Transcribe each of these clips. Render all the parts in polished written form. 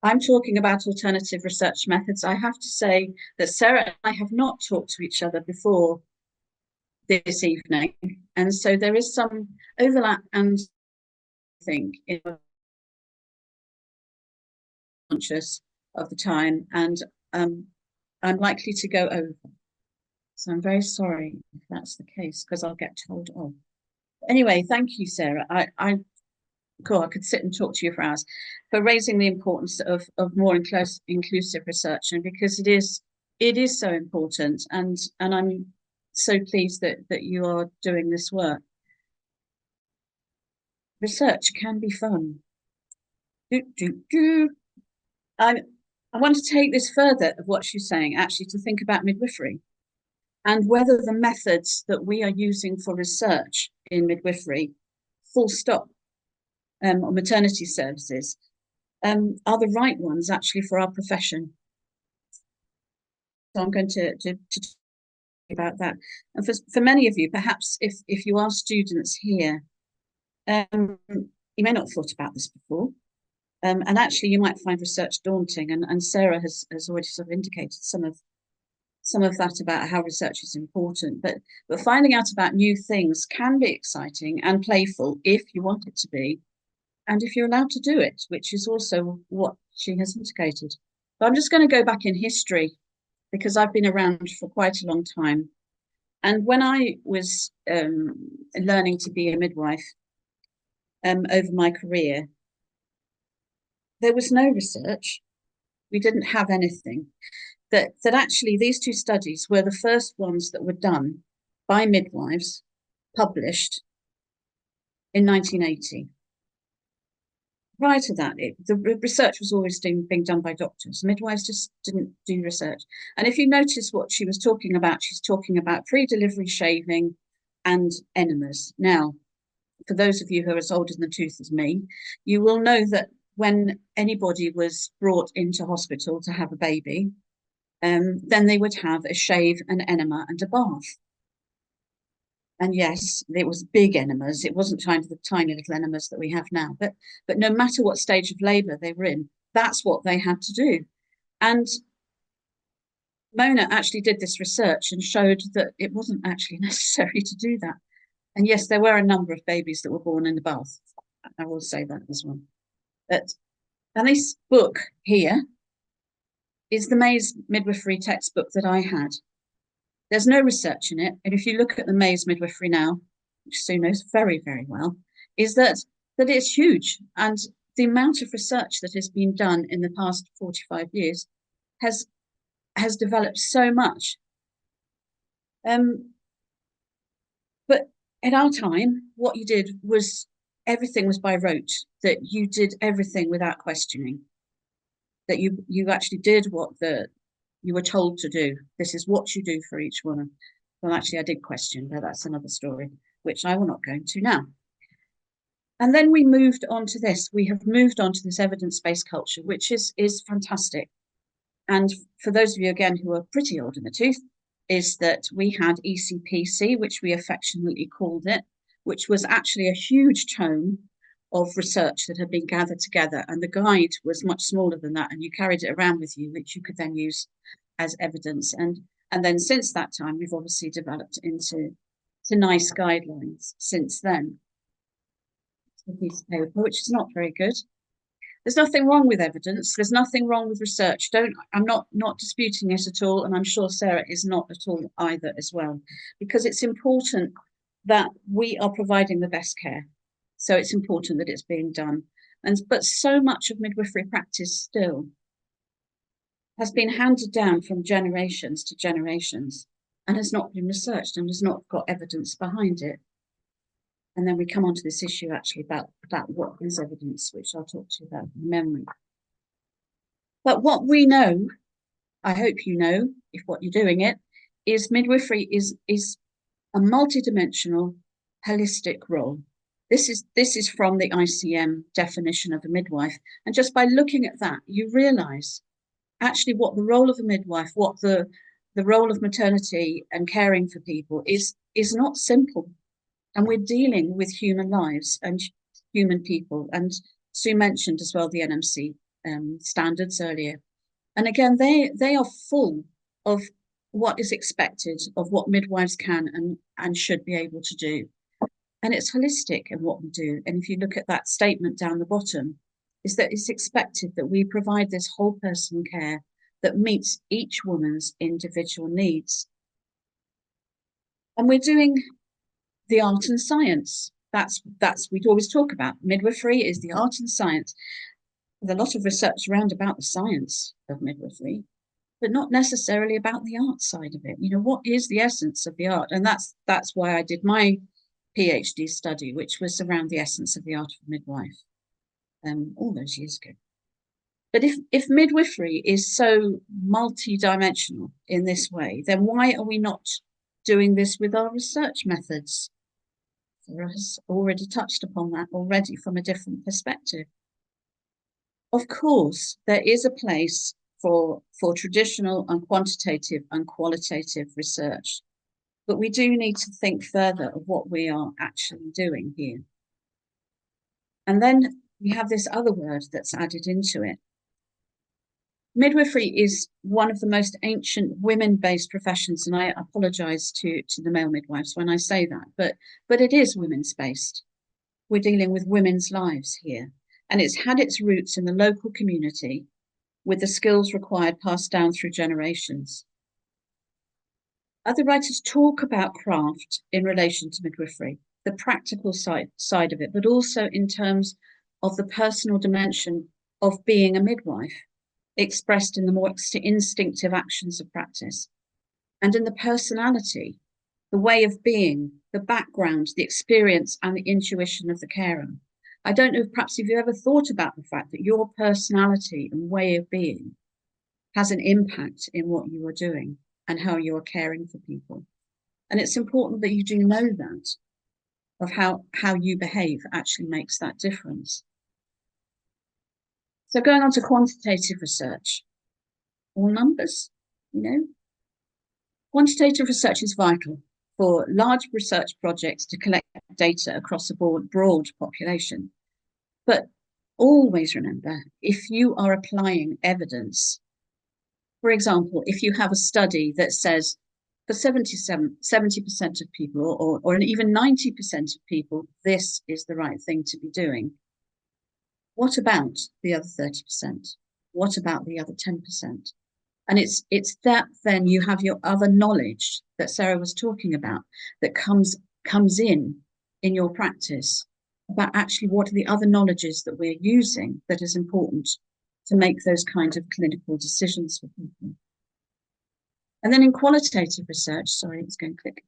I'm talking about alternative research methods. I have to say that Sarah and I have not talked to each other before this evening, and so there is some overlap and I think in conscious of the time, and um, I'm likely to go over. So I'm very sorry if that's the case, because I'll get told off. Anyway, thank you, Sarah. Cool, I could sit and talk to you for hours, for raising the importance of more inclusive research, and because it is so important, and I'm so pleased that you are doing this work. Research can be fun. Do, do, do. I want to take this further of what she's saying, actually, to think about midwifery and whether the methods that we are using for research in midwifery, full stop, or maternity services, are the right ones actually for our profession. So I'm going to talk about that. And for many of you, perhaps if you are students here, you may not have thought about this before. And actually, you might find research daunting. And Sarah has already sort of indicated some of that about how research is important. But finding out about new things can be exciting and playful if you want it to be, and if you're allowed to do it, which is also what she has indicated. But I'm just going to go back in history, because I've been around for quite a long time. And when I was learning to be a midwife over my career, there was no research. We didn't have anything. That actually these two studies were the first ones that were done by midwives, published in 1980. Prior to that, the research was always being done by doctors. Midwives just didn't do research. And if you notice what she was talking about, she's talking about pre-delivery shaving and enemas. Now, for those of you who are as old in the tooth as me, you will know that when anybody was brought into hospital to have a baby, then they would have a shave, an enema, and a bath. And yes, it was big enemas. It wasn't kind of the tiny little enemas that we have now. But no matter what stage of labour they were in, that's what they had to do. And Mona actually did this research and showed that it wasn't actually necessary to do that. And yes, there were a number of babies that were born in the bath. I will say that as well. And this book here is the Mays Midwifery textbook that I had. There's no research in it. And if you look at the Mays Midwifery now, which Sue knows very, very well, is that it's huge. And the amount of research that has been done in the past 45 years has developed so much. But at our time, what you did was everything was by rote, that you did everything without questioning, that you actually did what you were told to do. This is what you do for each woman. Well, actually, I did question, but that's another story, which I will not go into now. And then we moved on to this. We have moved on to this evidence-based culture, which is fantastic. And for those of you, again, who are pretty old in the tooth, is that we had ECPC, which we affectionately called it, which was actually a huge tome of research that had been gathered together. And the guide was much smaller than that, and you carried it around with you, which you could then use as evidence. And then since that time, we've obviously developed into nice guidelines since then. It's a piece of paper, which is not very good. There's nothing wrong with evidence. There's nothing wrong with research. I'm not disputing it at all. And I'm sure Sarah is not at all either as well, because it's important that we are providing the best care. So it's important that it's being done. But so much of midwifery practice still has been handed down from generations to generations and has not been researched and has not got evidence behind it. And then we come on to this issue actually about what is evidence, which I'll talk to you about in memory. But what we know, I hope you know, if what you're doing it, is midwifery is a multidimensional, holistic role. This is from the ICM definition of a midwife. And just by looking at that, you realise actually what the role of a midwife, what the role of maternity and caring for people is not simple. And we're dealing with human lives and human people. And Sue mentioned as well the NMC. standards earlier. And again, they are full of what is expected of what midwives can and should be able to do. And it's holistic in what we do. And if you look at that statement down the bottom, is that it's expected that we provide this whole person care that meets each woman's individual needs. And we're doing the art and science. That's we'd always talk about. Midwifery is the art and science. There's a lot of research around about the science of midwifery, but not necessarily about the art side of it. You know, what is the essence of the art? And that's why I did my PhD study, which was around the essence of the art of midwife, all those years ago. But if midwifery is so multi-dimensional in this way, then why are we not doing this with our research methods? Sarah has already touched upon that already from a different perspective. Of course, there is a place for traditional and quantitative and qualitative research, but we do need to think further of what we are actually doing here. And then we have this other word that's added into it. Midwifery is one of the most ancient women-based professions, and I apologize to the male midwives when I say that, but it is women's-based. We're dealing with women's lives here, and it's had its roots in the local community with the skills required passed down through generations. Other writers talk about craft in relation to midwifery, the practical side of it, but also in terms of the personal dimension of being a midwife, expressed in the more instinctive actions of practice, and in the personality, the way of being, the background, the experience, and the intuition of the carer. I don't know if perhaps if you ever thought about the fact that your personality and way of being has an impact in what you are doing and how you are caring for people. And it's important that you do know that, of how you behave actually makes that difference. So going on to quantitative research, all numbers, you know. Quantitative research is vital for large research projects to collect data across a broad population. But always remember, if you are applying evidence, for example, if you have a study that says for 70% of people or even 90% of people, this is the right thing to be doing. What about the other 30%? What about the other 10%? And it's that then you have your other knowledge that Sarah was talking about that comes in your practice about actually what are the other knowledges that we're using that is important to make those kinds of clinical decisions for people. And then in qualitative research, sorry, it's going quick.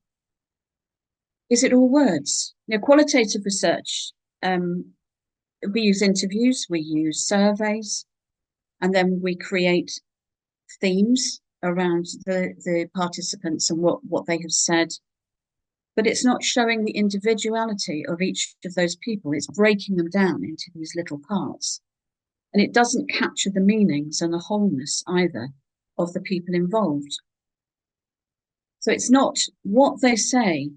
Is it all words? You know, qualitative research, we use interviews, we use surveys, and then we create themes around the participants and what they have said. But it's not showing the individuality of each of those people. It's breaking them down into these little parts. And it doesn't capture the meanings and the wholeness either of the people involved. So it's not what they say,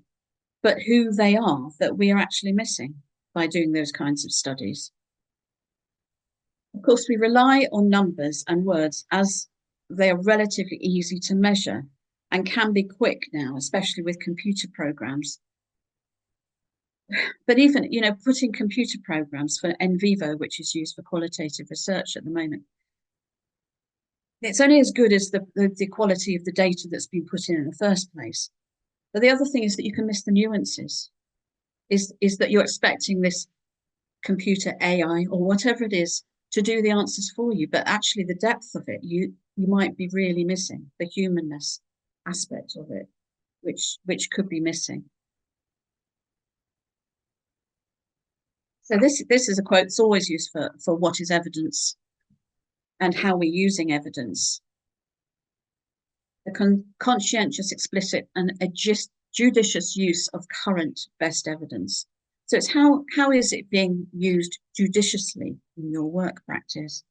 but who they are that we are actually missing by doing those kinds of studies. Of course, we rely on numbers and words as they are relatively easy to measure and can be quick now, especially with computer programs. But even, you know, putting computer programs for in vivo, which is used for qualitative research at the moment, it's only as good as the quality of the data that's been put in the first place. But the other thing is that you can miss the nuances, is that you're expecting this computer AI or whatever it is to do the answers for you, but actually the depth of it, you might be really missing the humanness aspect of it, which could be missing. So this is a quote that's always used for what is evidence and how we're using evidence. The conscientious, explicit, and a judicious use of current best evidence. So it's how is it being used judiciously in your work practice?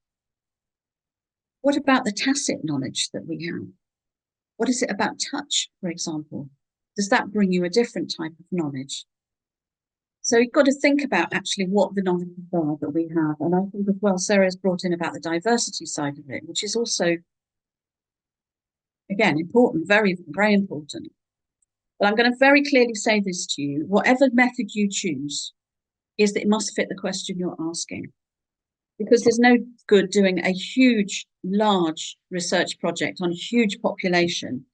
What about the tacit knowledge that we have? What is it about touch, for example? Does that bring you a different type of knowledge? So you've got to think about actually what the knowledge are that we have. And I think as well, Sarah's brought in about the diversity side of it, which is also, again, important, very, very important. But I'm going to very clearly say this to you, whatever method you choose is that it must fit the question you're asking. Because there's no good doing a huge, large research project on a huge population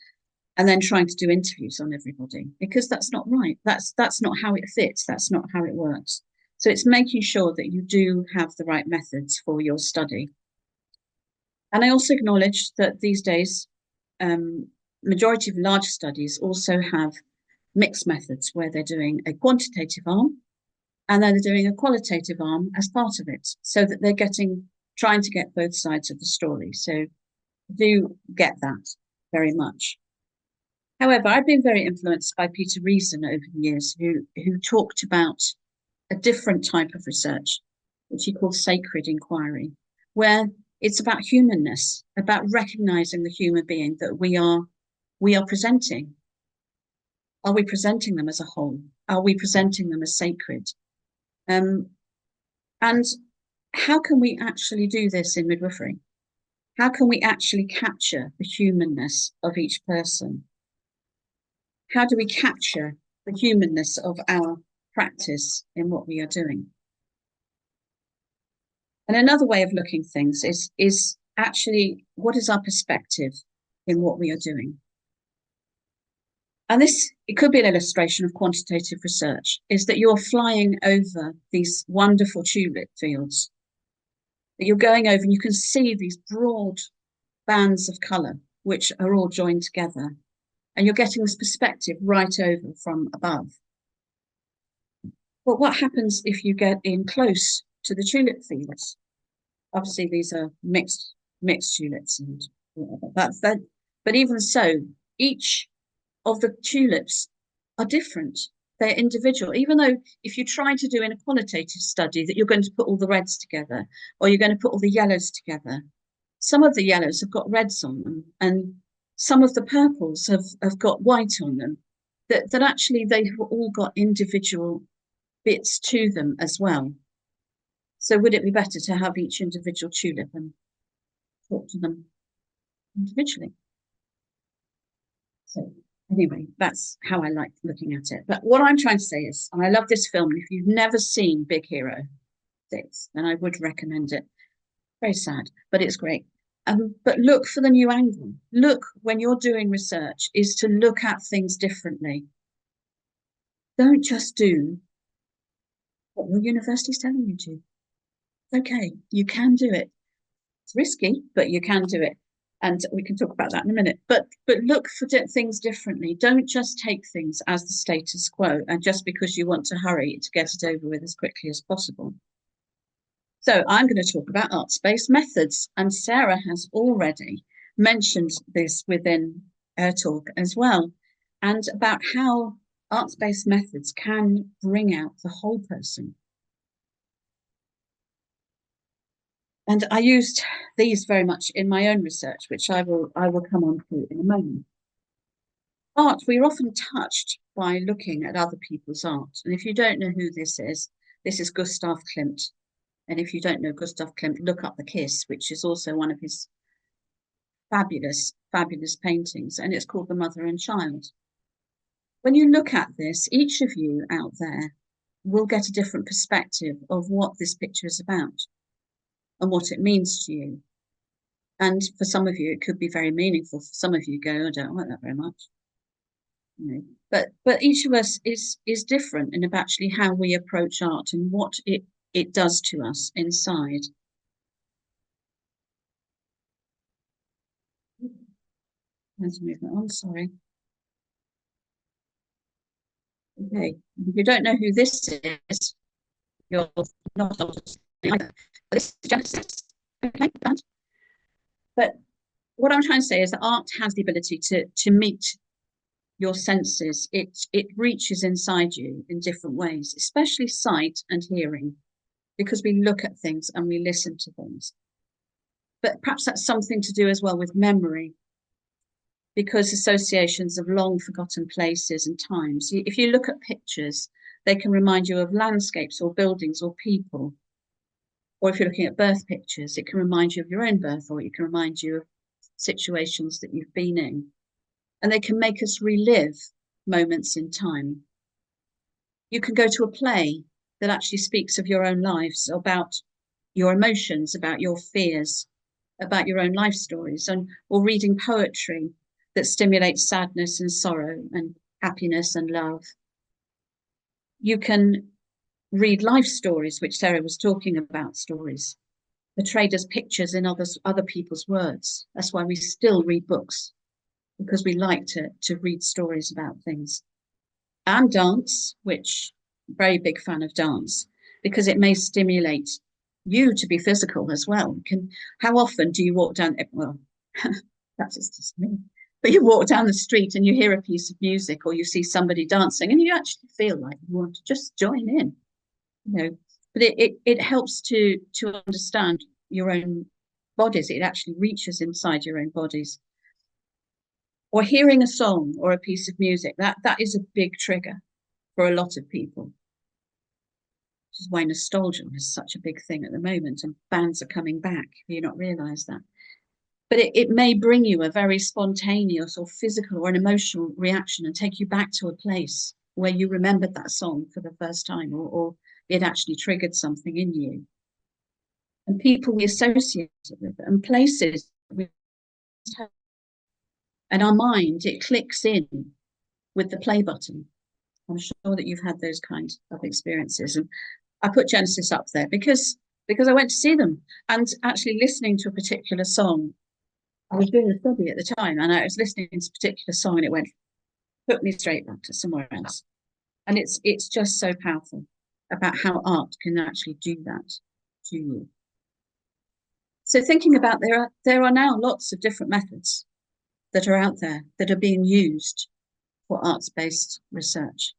and then trying to do interviews on everybody, because that's not right. That's not how it fits. That's not how it works. So it's making sure that you do have the right methods for your study. And I also acknowledge that these days, majority of large studies also have mixed methods where they're doing a quantitative arm and then they're doing a qualitative arm as part of it, so that they're trying to get both sides of the story. So do get that very much. However, I've been very influenced by Peter Reason over the years, who talked about a different type of research, which he called sacred inquiry, where it's about humanness, about recognizing the human being that we are presenting. Are we presenting them as a whole? Are we presenting them as sacred? And how can we actually do this in midwifery? How can we actually capture the humanness of each person? How do we capture the humanness of our practice in what we are doing? And another way of looking at things is actually, what is our perspective in what we are doing? And this, it could be an illustration of quantitative research, is that you're flying over these wonderful tulip fields, that you're going over and you can see these broad bands of colour, which are all joined together. And you're getting this perspective right over from above. But what happens if you get in close to the tulip fields? Obviously, these are mixed tulips and that's that. But even so, each of the tulips are different. They're individual. Even though if you try to do in a qualitative study that you're going to put all the reds together or you're going to put all the yellows together, some of the yellows have got reds on them and some of the purples have got white on them, that actually they've all got individual bits to them as well. So would it be better to have each individual tulip and talk to them individually? So anyway, that's how I like looking at it. But what I'm trying to say is, and I love this film, if you've never seen Big Hero 6, then I would recommend it. Very sad, but it's great. But look for the new angle. Look, when you're doing research, is to look at things differently. Don't just do what your university's telling you to. Okay, you can do it. It's risky, but you can do it. And we can talk about that in a minute. But look for things differently. Don't just take things as the status quo and just because you want to hurry to get it over with as quickly as possible. So I'm going to talk about arts-based methods, and Sarah has already mentioned this within her talk as well, and about how arts-based methods can bring out the whole person. And I used these very much in my own research, which I will come on to in a moment. Art, we're often touched by looking at other people's art. And if you don't know who this is Gustav Klimt. And if you don't know Gustav Klimt, look up The Kiss, which is also one of his fabulous, fabulous paintings. And it's called The Mother and Child. When you look at this, each of you out there will get a different perspective of what this picture is about and what it means to you. And for some of you, it could be very meaningful. For some of you go, I don't like that very much. You know, but each of us is different in actually how we approach art and what it does to us inside. Let's move on, sorry. Okay, if you don't know who this is, you're not either. This is Genesis. Okay, but what I'm trying to say is that art has the ability to meet your senses. It reaches inside you in different ways, especially sight and hearing, because we look at things and we listen to things. But perhaps that's something to do as well with memory, because associations of long forgotten places and times. If you look at pictures, They can remind you of landscapes or buildings or people. Or if you're looking at birth pictures, it can remind you of your own birth, or it can remind you of situations that you've been in. And they can make us relive moments in time. You can go to a play that actually speaks of your own lives, about your emotions, about your fears, about your own life stories, or reading poetry that stimulates sadness and sorrow and happiness and love. You can read life stories, which Sarah was talking about, stories portrayed as pictures in other people's words. That's why we still read books, because we like to read stories about things. And dance, which I'm a very big fan of dance, because it may stimulate you to be physical as well. How often do you walk down, well, that's just me, but you walk down the street and you hear a piece of music or you see somebody dancing and you actually feel like you want to just join in, but it helps to understand your own bodies. It actually reaches inside your own bodies. Or hearing a song or a piece of music, that is a big trigger for a lot of people, which is why nostalgia is such a big thing at the moment, and bands are coming back. You not realize that, but it may bring you a very spontaneous or physical or an emotional reaction and take you back to a place where you remembered that song for the first time, or it actually triggered something in you. And people we associate it with, and places we have. And our mind, it clicks in with the play button. I'm sure that you've had those kinds of experiences. And I put Genesis up there because I went to see them, and actually listening to a particular song. I was doing a study at the time, and I was listening to a particular song, and it took me straight back to somewhere else. And it's just so powerful about how art can actually do that to you. So thinking about, there are now lots of different methods that are out there that are being used for arts-based research.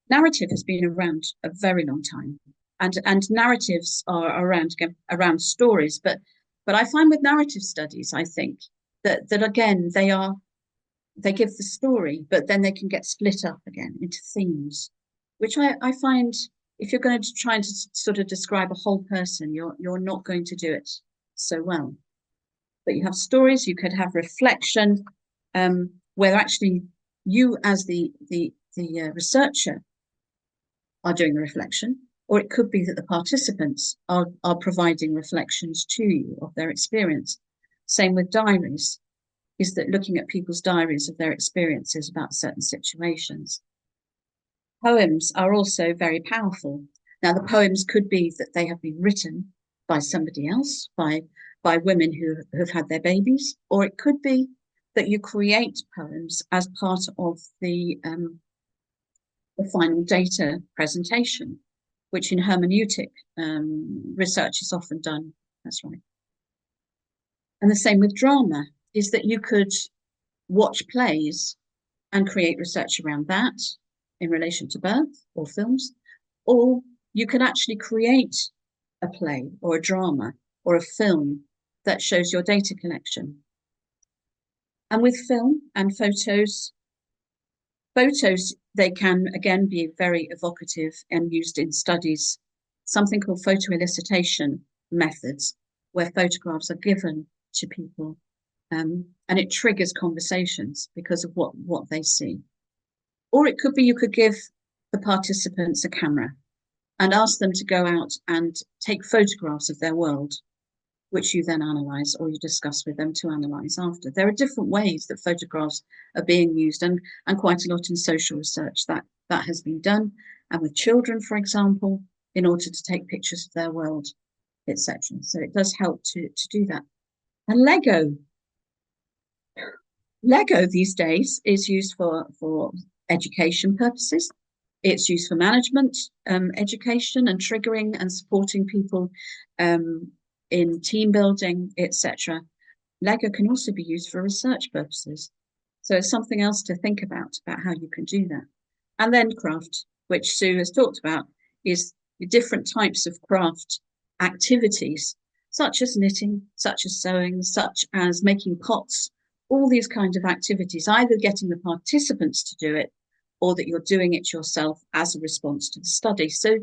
Narrative has been around a very long time, and narratives are around stories, but I find with narrative studies, I think that again, they give the story, but then they can get split up again into themes, which I find, if you're going to try to sort of describe a whole person, you're not going to do it so well. But you have stories, you could have reflection, where actually you as the researcher are doing the reflection, or it could be that the participants are providing reflections to you of their experience. Same with diaries, is that looking at people's diaries of their experiences about certain situations. Poems are also very powerful. Now, the poems could be that they have been written by somebody else, by women who have had their babies, or it could be that you create poems as part of the final data presentation, which in hermeneutic research is often done. That's right. And the same with drama, is that you could watch plays and create research around that in relation to birth or films, or you could actually create a play or a drama or a film that shows your data collection. And with film and photos, they can again be very evocative and used in studies, something called photo elicitation methods, where photographs are given to people, and it triggers conversations because of what they see. Or it could be you could give the participants a camera and ask them to go out and take photographs of their world, which you then analyse, or you discuss with them to analyse after. There are different ways that photographs are being used, and quite a lot in social research that has been done, and with children, for example, in order to take pictures of their world, etc. So it does help to do that. And Lego these days is used for education purposes. It's used for management, education, and triggering and supporting people in team building, etc. Lego can also be used for research purposes. So it's something else to think about how you can do that. And then craft, which Sue has talked about, is the different types of craft activities, such as knitting, such as sewing, such as making pots, all these kinds of activities, either getting the participants to do it or that you're doing it yourself as a response to the study. So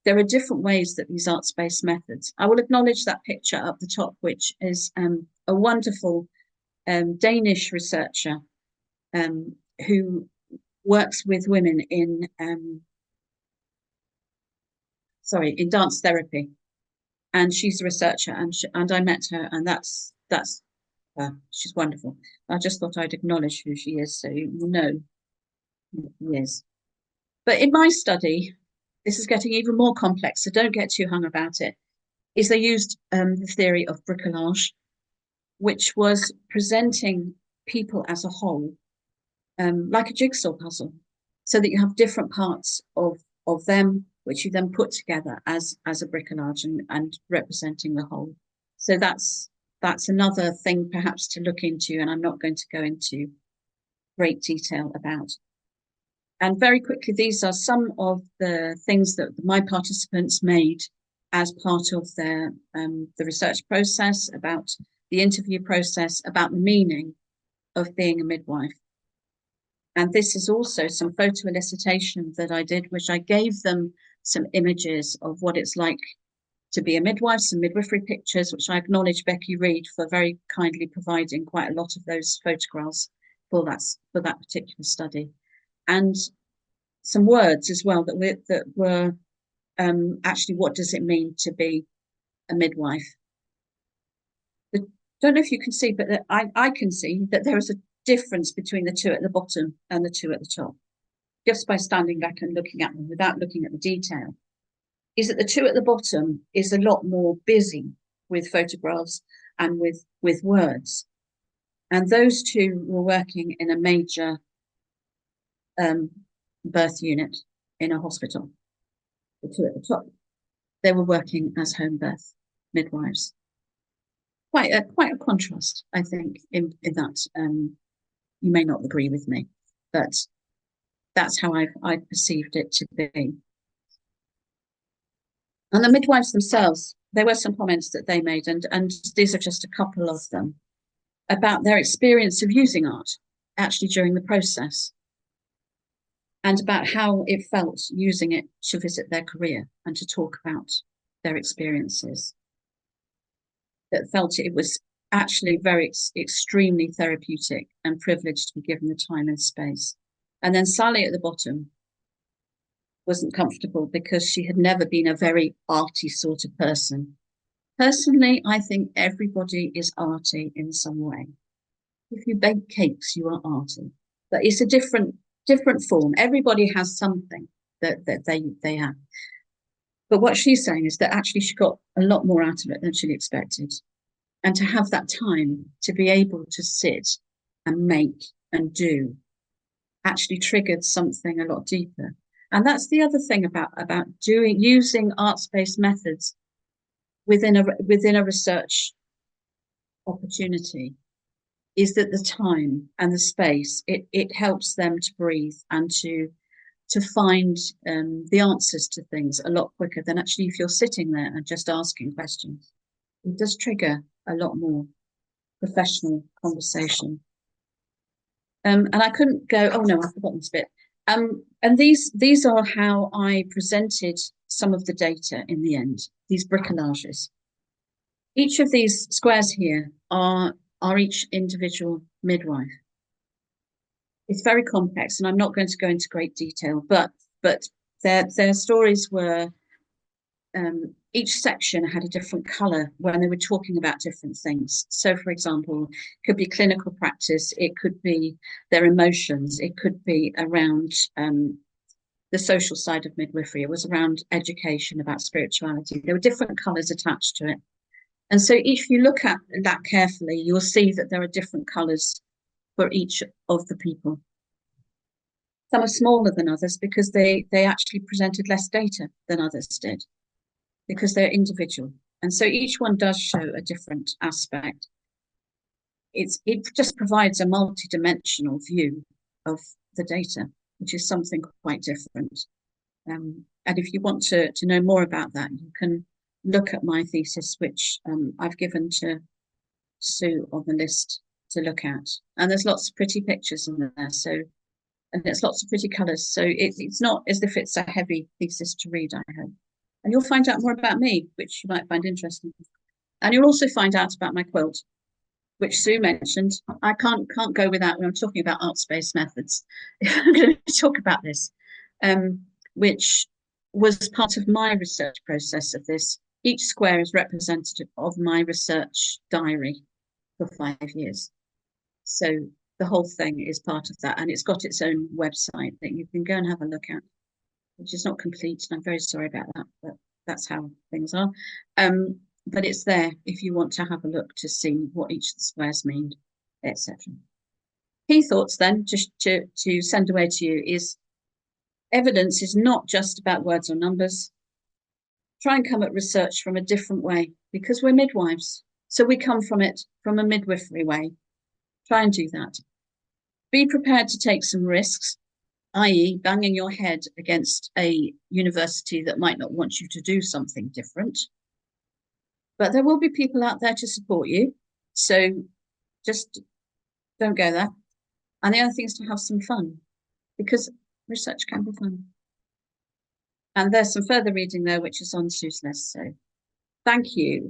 there are different ways that these arts-based methods. I will acknowledge that picture up the top, which is a wonderful Danish researcher who works with women in dance therapy, and she's a researcher, and I met her, and that's her. She's wonderful. I just thought I'd acknowledge who she is, so you know who she is. But in my study, this is getting even more complex, so don't get too hung about it. Is they used the theory of bricolage, which was presenting people as a whole, like a jigsaw puzzle, so that you have different parts of them, which you then put together as a bricolage and representing the whole. So that's another thing perhaps to look into, and I'm not going to go into great detail about. And very quickly, these are some of the things that my participants made as part of their the research process, about the interview process, about the meaning of being a midwife. And this is also some photo elicitation that I did, which I gave them some images of what it's like to be a midwife, some midwifery pictures, which I acknowledge Becky Reed for very kindly providing quite a lot of those photographs for that particular study. And some words as well that were actually, what does it mean to be a midwife? I don't know if you can see, but I can see that there is a difference between the two at the bottom and the two at the top, just by standing back and looking at them without looking at the detail. Is that the two at the bottom is a lot more busy with photographs and with words. And those two were working in a major birth unit in a hospital. The two at the top, they were working as home birth midwives. Quite a contrast, I think, in that. You may not agree with me, but that's how I perceived it to be. And the midwives themselves, there were some comments that they made, and these are just a couple of them, about their experience of using art actually during the process, and about how it felt using it to visit their career and to talk about their experiences. That felt it was actually very extremely therapeutic and privileged to be given the time and space. And then Sally at the bottom wasn't comfortable because she had never been a very arty sort of person. Personally, I think everybody is arty in some way. If you bake cakes, you are arty, but it's a different form. Everybody has something that they have. But what she's saying is that actually she got a lot more out of it than she expected. And to have that time to be able to sit and make and do actually triggered something a lot deeper. And that's the other thing about using arts-based methods within a research opportunity, is that the time and the space, it helps them to breathe and to find the answers to things a lot quicker than actually if you're sitting there and just asking questions. It does trigger a lot more professional conversation. And I couldn't go, oh no, I've forgotten this bit. And these are how I presented some of the data in the end, these bricolages. Each of these squares here are each individual midwife. It's very complex, and I'm not going to go into great detail, but their stories were, each section had a different color when they were talking about different things. So, for example, it could be clinical practice, it could be their emotions, it could be around the social side of midwifery, it was around education, about spirituality. There were different colors attached to it. And so if you look at that carefully, you'll see that there are different colors for each of the people. Some are smaller than others because they actually presented less data than others did, because they're individual. And so each one does show a different aspect. It just provides a multi-dimensional view of the data, which is something quite different. And if you want to know more about that, you can look at my thesis, which I've given to Sue on the list to look at. And there's lots of pretty pictures in there. So and it's lots of pretty colours. So it's not as if it's a heavy thesis to read, I hope. And you'll find out more about me, which you might find interesting. And you'll also find out about my quilt, which Sue mentioned. I can't go without, when I'm talking about art-based methods, I'm going to talk about this, which was part of my research process of this. Each square is representative of my research diary for 5 years. So the whole thing is part of that, and it's got its own website that you can go and have a look at, which is not complete, and I'm very sorry about that, but that's how things are. But it's there if you want to have a look to see what each of the squares mean, etc. Key thoughts then, just to send away to you, is evidence is not just about words or numbers. Try and come at research from a different way, because we're midwives. So we come from it from a midwifery way. Try and do that. Be prepared to take some risks, i.e. banging your head against a university that might not want you to do something different. But there will be people out there to support you. So just don't go there. And the other thing is to have some fun, because research can be fun. And there's some further reading there, which is on Sue's list. So thank you